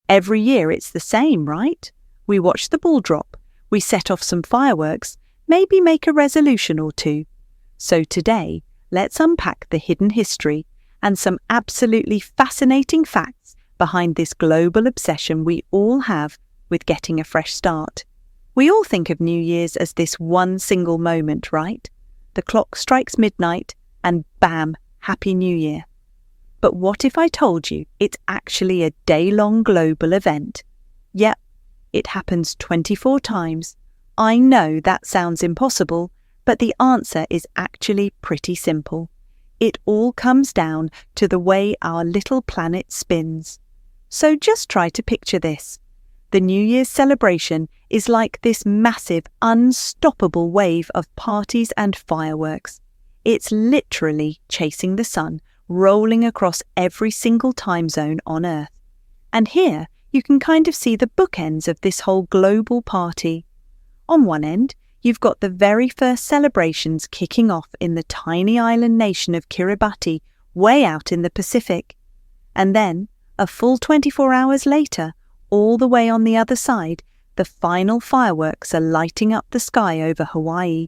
Every year it's the same, right? We watch the ball drop, we set off some fireworks, maybe make a resolution or two. So today, let's unpack the hidden history and some absolutely fascinating facts behind this global obsession we all have with getting a fresh start. We all think of New Year's as this one single moment, right? The clock strikes midnight and bam, Happy New Year. But what if I told you it's actually a day-long global event? Yep, it happens 24 times. I know that sounds impossible, but the answer is actually pretty simple. It all comes down to the way our little planet spins. So just try to picture this. The New Year's celebration is like this massive, unstoppable wave of parties and fireworks. It's literally chasing the sun, rolling across every single time zone on Earth. And here you can kind of see the bookends of this whole global party. On one end, you've got the very first celebrations kicking off in the tiny island nation of Kiribati, way out in the Pacific. And then, a full 24 hours later, all the way on the other side, the final fireworks are lighting up the sky over Hawaii.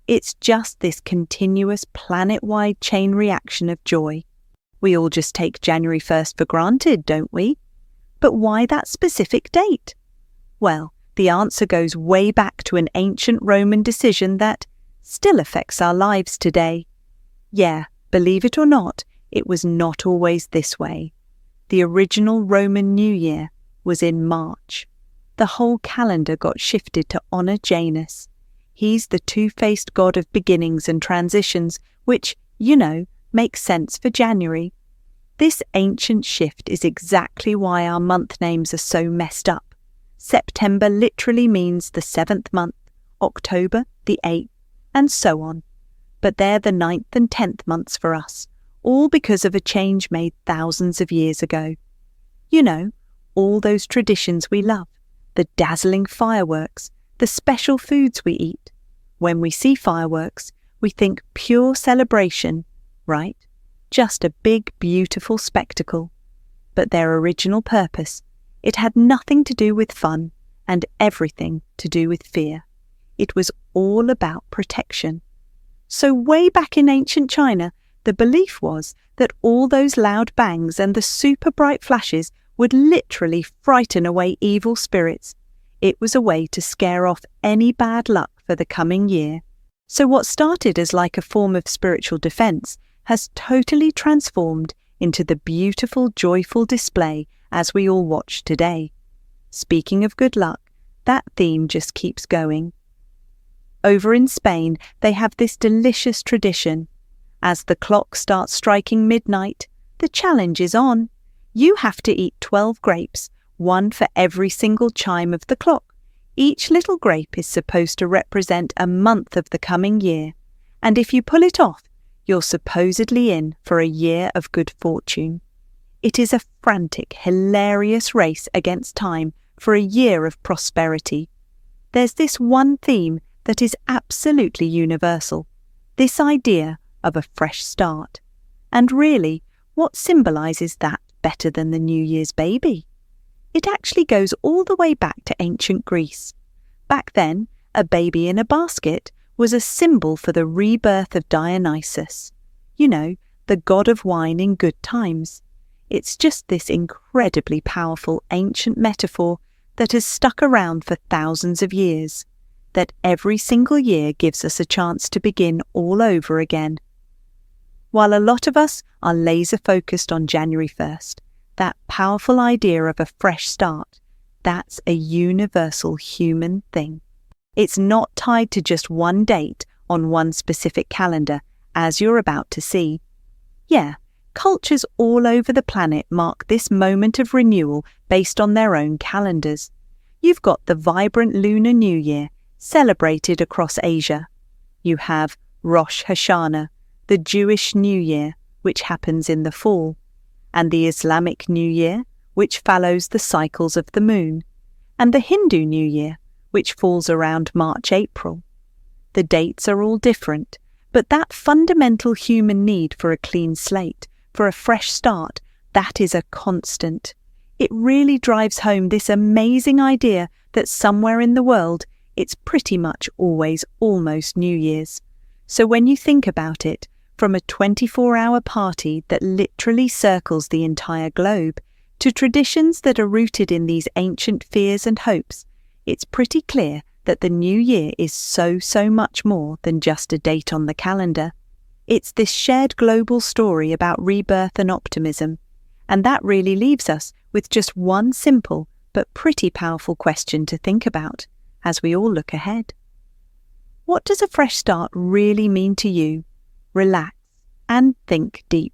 It's just this continuous planet-wide chain reaction of joy. We all just take January 1st for granted, don't we? But why that specific date? Well, the answer goes way back to an ancient Roman decision that still affects our lives today. Yeah, believe it or not, it was not always this way. The original Roman New Year was in March. The whole calendar got shifted to honor Janus. He's the two-faced god of beginnings and transitions, which, makes sense for January. This ancient shift is exactly why our month names are so messed up. September literally means the 7th month, October the 8th, and so on. But they're the 9th and 10th months for us, all because of a change made thousands of years ago. All those traditions we love, the dazzling fireworks, the special foods we eat. When we see fireworks, we think pure celebration, right? Just a big, beautiful spectacle. But their original purpose, it had nothing to do with fun and everything to do with fear. It was all about protection. So way back in ancient China, the belief was that all those loud bangs and the super bright flashes would literally frighten away evil spirits. It was a way to scare off any bad luck for the coming year. So what started as like a form of spiritual defense has totally transformed into the beautiful, joyful display as we all watch today. Speaking of good luck, that theme just keeps going. Over in Spain, they have this delicious tradition. As the clock starts striking midnight, the challenge is on. You have to eat 12 grapes, one for every single chime of the clock. Each little grape is supposed to represent a month of the coming year, and if you pull it off, you're supposedly in for a year of good fortune. It is a frantic, hilarious race against time for a year of prosperity. There's this one theme that is absolutely universal, this idea of a fresh start. And really, what symbolises that better than the New Year's baby? It actually goes all the way back to ancient Greece. Back then, a baby in a basket was a symbol for the rebirth of Dionysus. The god of wine in good times. It's just this incredibly powerful ancient metaphor that has stuck around for thousands of years, that every single year gives us a chance to begin all over again. While a lot of us are laser-focused on January 1st, that powerful idea of a fresh start, that's a universal human thing. It's not tied to just one date on one specific calendar, as you're about to see. Yeah, cultures all over the planet mark this moment of renewal based on their own calendars. You've got the vibrant Lunar New Year, celebrated across Asia. You have Rosh Hashanah, the Jewish New Year, which happens in the fall, and the Islamic New Year, which follows the cycles of the moon, and the Hindu New Year, which falls around March-April. The dates are all different, but that fundamental human need for a clean slate, for a fresh start, that is a constant. It really drives home this amazing idea that somewhere in the world, it's pretty much always almost New Year's. So when you think about it, from a 24-hour party that literally circles the entire globe, to traditions that are rooted in these ancient fears and hopes, it's pretty clear that the new year is so much more than just a date on the calendar. It's this shared global story about rebirth and optimism. And that really leaves us with just one simple but pretty powerful question to think about as we all look ahead. What does a fresh start really mean to you? Relax and think deep.